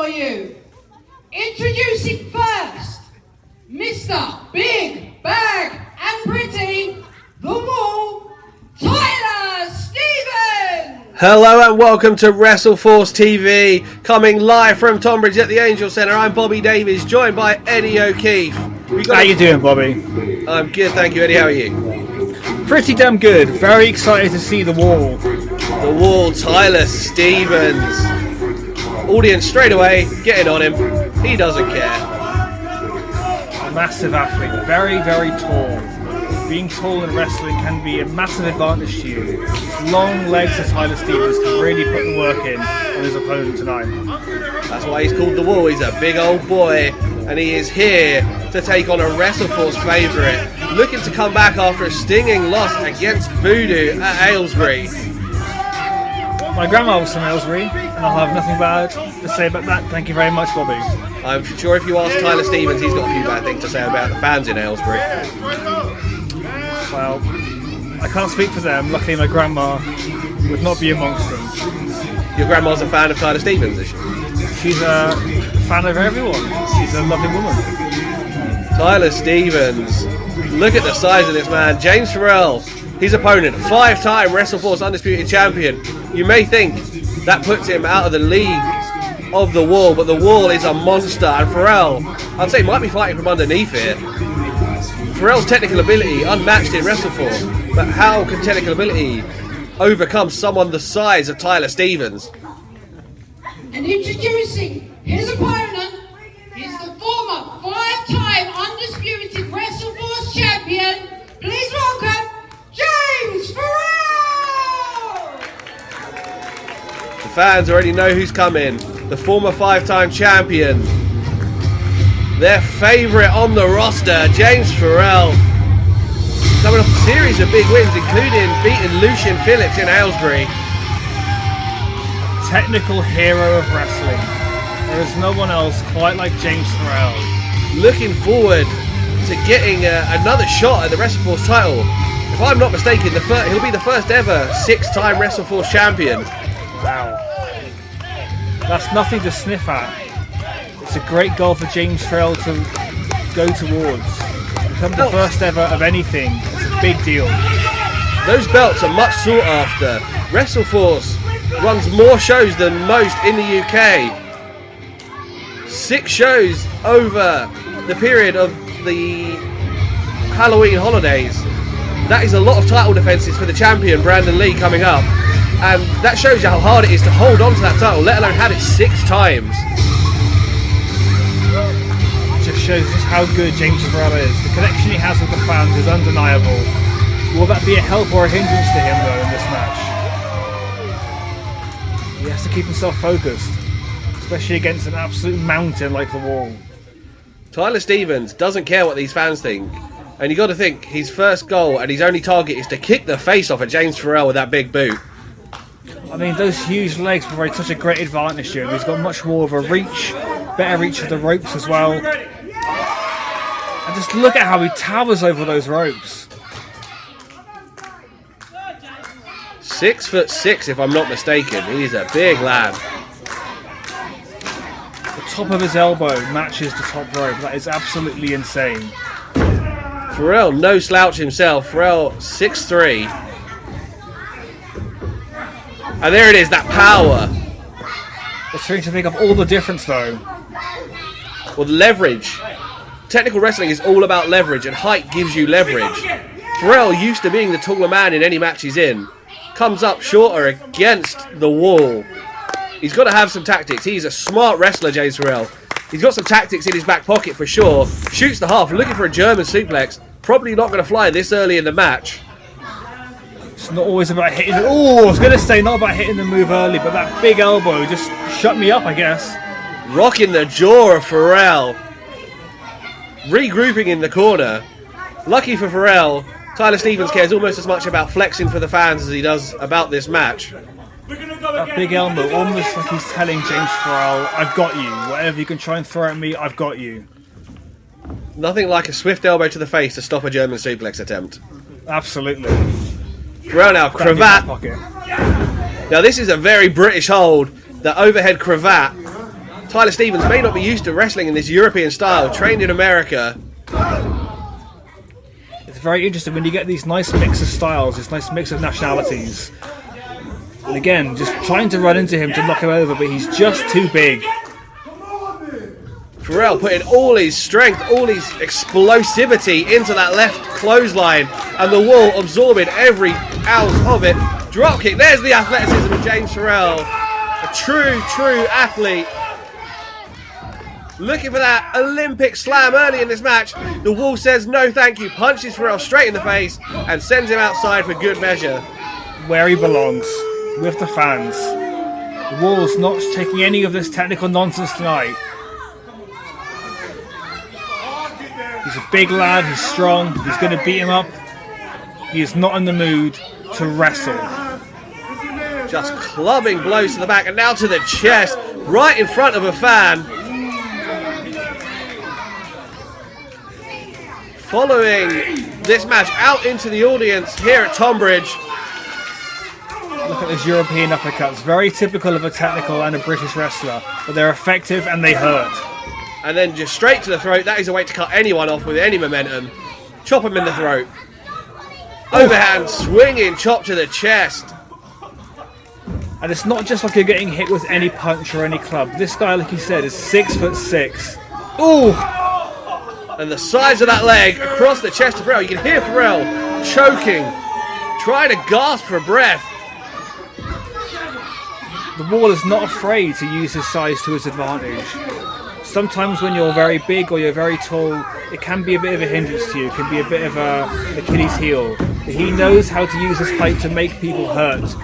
for you. Introducing first, Mr. Big Bag and Pretty, the Wall, Tyler Stevens! Hello and welcome to WrestleForce TV, coming live from Tonbridge at the Angel Centre. I'm Bobby Davies, joined by Eddie O'Keefe. How you doing, Bobby? I'm good, thank you, Eddie. How are you? Pretty damn good. Very excited to see the Wall. The Wall, Tyler Stevens. Audience straight away, getting on him. He doesn't care. A massive athlete, very, very tall. Being tall in wrestling can be a massive advantage to you. His long legs of Tyler Stevens can really put the work in on his opponent tonight. That's why he's called the Wall. He's a big old boy, and he is here to take on a WrestleForce favourite, looking to come back after a stinging loss against Voodoo at Aylesbury. My grandma was from Aylesbury, and I'll have nothing bad to say about that. Thank you very much, Bobby. I'm sure if you ask Tyler Stevens, he's got a few bad things to say about the fans in Aylesbury. Well, I can't speak for them. Luckily, my grandma would not be amongst them. Your grandma's a fan of Tyler Stevens, is she? She's a fan of everyone. She's a lovely woman. Tyler Stevens. Look at the size of this man. James Pharrell, his opponent, 5-time WrestleForce Undisputed Champion. You may think that puts him out of the league of the Wall, but the Wall is a monster, and Pharrell, I'd say, might be fighting from underneath here. Pharrell's technical ability unmatched in WrestleForce, but how can technical ability overcome someone the size of Tyler Stevens? And introducing his opponent, he's the former 5-time undisputed WrestleForce champion. Please welcome James Pharrell! The fans already know who's coming. The former 5-time champion. Their favourite on the roster, James Pharrell. Coming off a series of big wins, including beating Lucian Phillips in Aylesbury. Technical hero of wrestling. There is no one else quite like James Pharrell. Looking forward to getting another shot at the WrestleForce title. If I'm not mistaken, he'll be the first ever 6-time WrestleForce champion. Wow. That's nothing to sniff at. It's a great goal for James Pharrell to go towards. Become the first ever of anything. It's a big deal. Those belts are much sought after. WrestleForce runs more shows than most in the UK. 6 shows over the period of the Halloween holidays. That is a lot of title defences for the champion, Brandon Lee, coming up. And that shows you how hard it is to hold on to that title, let alone have it 6 times. Just shows just how good James Pharrell is. The connection he has with the fans is undeniable. Will that be a help or a hindrance to him, though, in this match? He has to keep himself focused, especially against an absolute mountain like the Wall. Tyler Stevens doesn't care what these fans think. And you got to think, his first goal and his only target is to kick the face off of James Pharrell with that big boot. I mean, those huge legs provide such a great advantage to him. He's got much more of a reach, better reach of the ropes as well. And just look at how he towers over those ropes. 6'6", if I'm not mistaken. He's a big lad. The top of his elbow matches the top rope. That is absolutely insane. Pharrell, no slouch himself. Pharrell, 6'3". And there it is, that power. It's going to make up all the difference, though. Well, the leverage. Technical wrestling is all about leverage, and height gives you leverage. Pharrell, used to being the taller man in any match he's in, comes up shorter against the Wall. He's got to have some tactics. He's a smart wrestler, James Pharrell. He's got some tactics in his back pocket for sure. Shoots the half, looking for a German suplex. Probably not going to fly this early in the match. It's not always about hitting. Oh, I was going to say not about hitting the move early, but that big elbow just shut me up, I guess. Rocking the jaw of Pharrell. Regrouping in the corner. Lucky for Pharrell, Tyler Stevens cares almost as much about flexing for the fans as he does about this match. That big elbow, almost like he's telling James Pharrell, I've got you. Whatever you can try and throw at me, I've got you. Nothing like a swift elbow to the face to stop a German suplex attempt. Absolutely. Pharrell now, cravat. Now this is a very British hold. The overhead cravat Tyler Stevens may not be used to wrestling in this European style, trained in America. It's very interesting when you get these nice mix of styles, this nice mix of nationalities. And again, just trying to run into him to knock him over, but he's just too big. Pharrell putting all his strength, all his explosivity into that left clothesline, and the wall absorbing every ounce of it. Dropkick, there's the athleticism of James Pharrell. A true athlete. Looking for that Olympic slam early in this match. The wall says no thank you, punches Pharrell straight in the face, and sends him outside for good measure. Where he belongs, with the fans. The wall's not taking any of this technical nonsense tonight. He's a big lad, he's strong, he's going to beat him up. He is not in the mood to wrestle. Just clubbing blows to the back and now to the chest, right in front of a fan. Following this match out into the audience here at Tonbridge. Look at those European uppercuts, very typical of a technical and a British wrestler, but they're effective and they hurt. And then just straight to the throat. That is a way to cut anyone off with any momentum. Chop him in the throat. Overhand swinging chop to the chest. And it's not just like you're getting hit with any punch or any club. This guy, like you said, is 6'6". Ooh! And the size of that leg across the chest of Pharrell. You can hear Pharrell choking, trying to gasp for breath. The wall is not afraid to use his size to his advantage. Sometimes when you're very big or you're very tall, it can be a bit of a hindrance to you. It can be a bit of an Achilles heel. But he knows how to use his height to make people hurt.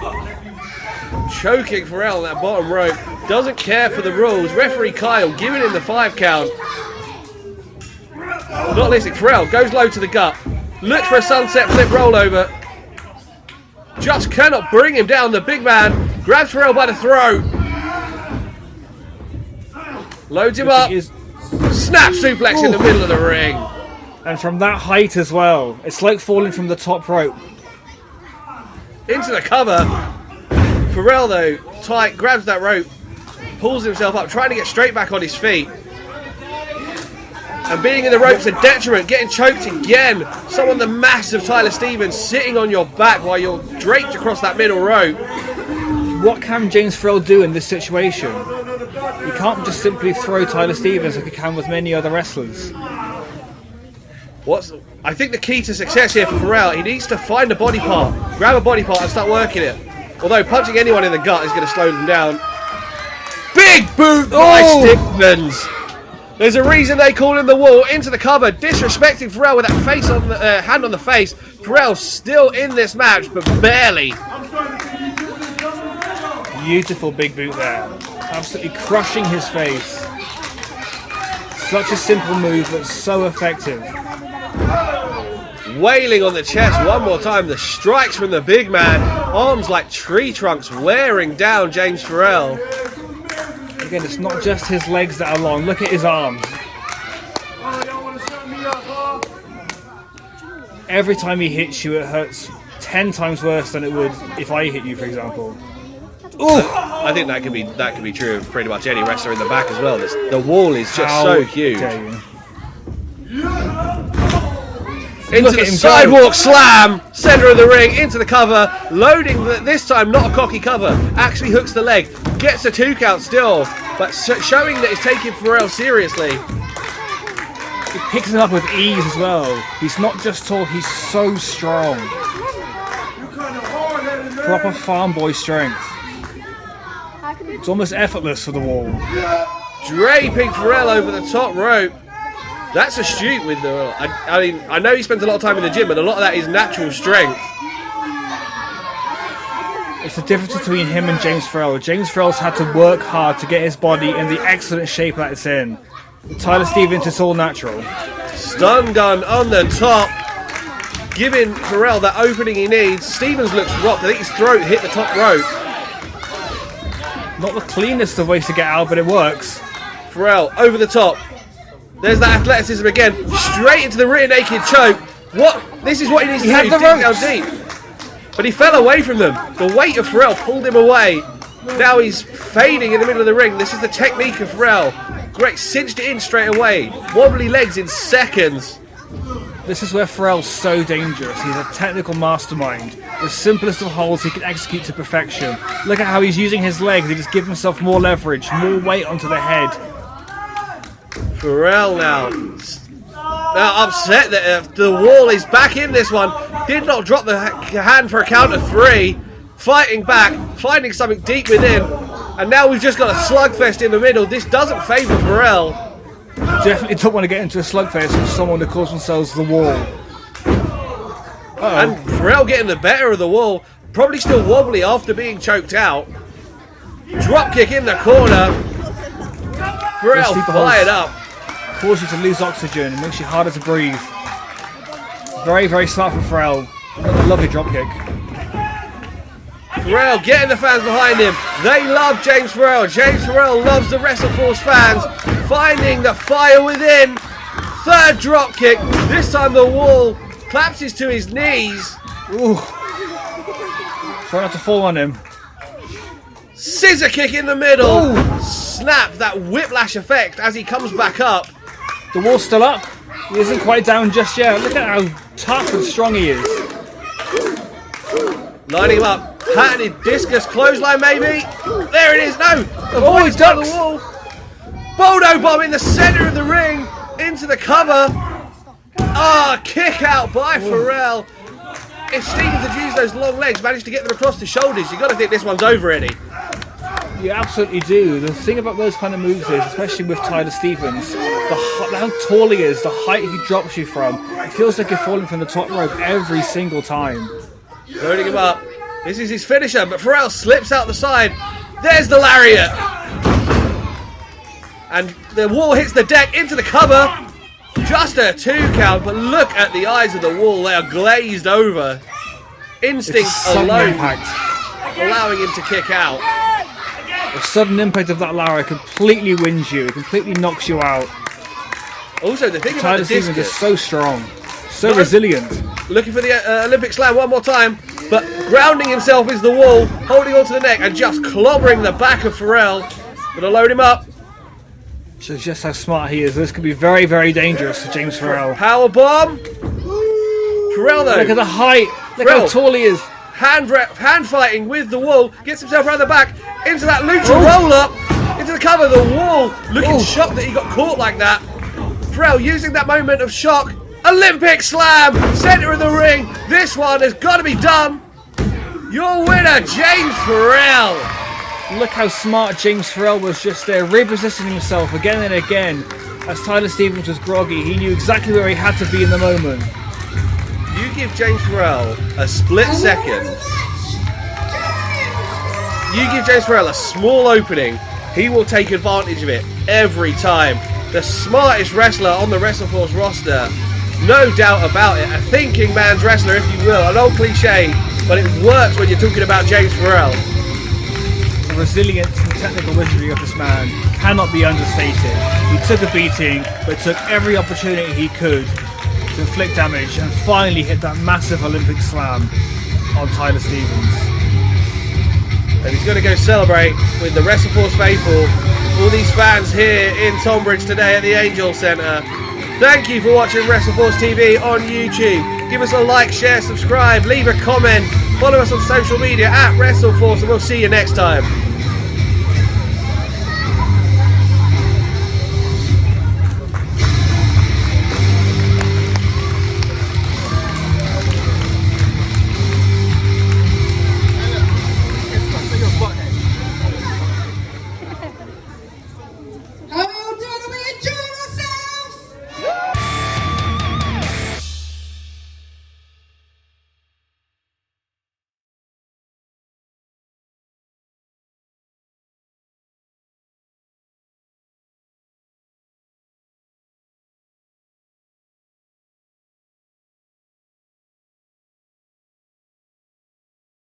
Choking Pharrell on that bottom rope. Doesn't care for the rules. Referee Kyle giving him the 5 count. Not listening. Pharrell goes low to the gut. Looks for a sunset flip rollover. Just cannot bring him down. The big man grabs Pharrell by the throat. Loads him up. Snap suplex in the middle of the ring. And from that height as well. It's like falling from the top rope. Into the cover. Pharrell though, tight, grabs that rope, pulls himself up, trying to get straight back on his feet. And being in the rope's a detriment, getting choked again. Someone the mass of Tyler Stevens sitting on your back while you're draped across that middle rope. What can James Pharrell do in this situation? He can't just simply throw Tyler Stevens like he can with many other wrestlers. I think the key to success here for Pharrell, he needs to find a body part, grab a body part and start working it. Although punching anyone in the gut is going to slow them down. Big boot by Stevens. There's a reason they call him the wall. Into the cover, disrespecting Pharrell with that face on the hand on the face. Pharrell still in this match, but barely. Beautiful big boot there. Absolutely crushing his face. Such a simple move, but so effective. Wailing on the chest one more time. The strikes from the big man. Arms like tree trunks wearing down James Pharrell. Again, it's not just his legs that are long. Look at his arms. Every time he hits you, it hurts 10 times worse than it would if I hit you, for example. Ooh. I think that could be true of pretty much any wrestler in the back as well. The wall is just so huge. Into the sidewalk slam, center of the ring, into the cover, loading this time not a cocky cover, actually hooks the leg, gets a 2 count still, but showing that he's taking Pharrell seriously. He picks him up with ease as well. He's not just tall, he's so strong. Proper farm boy strength. It's almost effortless for the wall. Draping Pharrell over the top rope. That's astute with the... I mean, I know he spends a lot of time in the gym, but a lot of that is natural strength. It's the difference between him and James Pharrell. James Pharrell's had to work hard to get his body in the excellent shape that it's in. Tyler Stevens, it's all natural. Stun gun on the top, giving Pharrell that opening he needs. Stevens looks rocked. I think his throat hit the top rope. Not the cleanest of ways to get out, but it works. Pharrell over the top. There's that athleticism again. Straight into the rear naked choke. What? This is what he needs to do. Dig down deep. But he fell away from them. The weight of Pharrell pulled him away. Now he's fading in the middle of the ring. This is the technique of Pharrell. Great, cinched it in straight away. Wobbly legs in seconds. This is where Pharrell's so dangerous. He's a technical mastermind. The simplest of holds he can execute to perfection. Look at how he's using his legs. He just gives himself more leverage, more weight onto the head. Pharrell now upset that the wall is back in this one. Did not drop the hand for a count of 3. Fighting back, finding something deep within. And now we've just got a slugfest in the middle. This doesn't favour Pharrell. Definitely don't want to get into a slugfest with someone who calls themselves the Wall. And Pharrell getting the better of the wall. Probably still wobbly after being choked out. Drop kick in the corner. Pharrell fired up. Causes you to lose oxygen and makes you harder to breathe. Very, very smart from Pharrell. Another lovely drop kick. Pharrell getting the fans behind him. They love James Pharrell. James Pharrell loves the WrestleForce fans. Finding the fire within. Third drop kick. This time the wall collapses to his knees. Ooh. Try not to fall on him. Scissor kick in the middle. Ooh. Snap, that whiplash effect as he comes back up. The wall's still up. He isn't quite down just yet. Look at how tough and strong he is. Lining him up. Patented discus clothesline maybe. There it is. No. Avoids by the wall. Bodo bomb in the center of the ring. Into the cover. Kick out by Pharrell. If Stevens had used those long legs, managed to get them across the shoulders, you've got to think this one's over, Eddie. You absolutely do. The thing about those kind of moves is, especially with Tyler Stevens, how tall he is, the height he drops you from, it feels like you're falling from the top rope every single time. Loading him up. This is his finisher, but Pharrell slips out the side. There's the lariat. And the wall hits the deck into the cover. Just a 2 count, but look at the eyes of the wall. They are glazed over. Instinct alone allowing him to kick out. The sudden impact of that lariat completely wins you. It completely knocks you out. Also, the thing about Tyler the Stevens discus is so strong, so resilient. Looking for the Olympic slam one more time, but grounding himself is the wall, holding onto the neck and just clobbering the back of Pharrell. Gonna load him up. Shows just how smart he is. This could be very, very dangerous for James Pharrell. Power bomb. Pharrell though. Look at the height. Look how tall he is. Hand fighting with the wall. Gets himself around the back. Into that lucha roll up. Into the cover. The wall. Looking shocked that he got caught like that. Pharrell using that moment of shock. Olympic slam. Center of the ring. This one has got to be done. Your winner, James Pharrell. Look how smart James Pharrell was just there, repositioning himself again and again. As Tyler Stevens was groggy, he knew exactly where he had to be in the moment. You give James Pharrell a split second. You give James Pharrell a small opening. He will take advantage of it every time. The smartest wrestler on the WrestleForce roster. No doubt about it. A thinking man's wrestler, if you will. An old cliche, but it works when you're talking about James Pharrell. The resilience and technical wizardry of this man cannot be understated. He took a beating, but took every opportunity he could to inflict damage and finally hit that massive Olympic slam on Tyler Stevens. And he's going to go celebrate with the WrestleForce faithful, all these fans here in Tonbridge today at the Angel Centre. Thank you for watching WrestleForce TV on YouTube. Give us a like, share, subscribe, leave a comment, follow us on social media at WrestleForce, and we'll see you next time.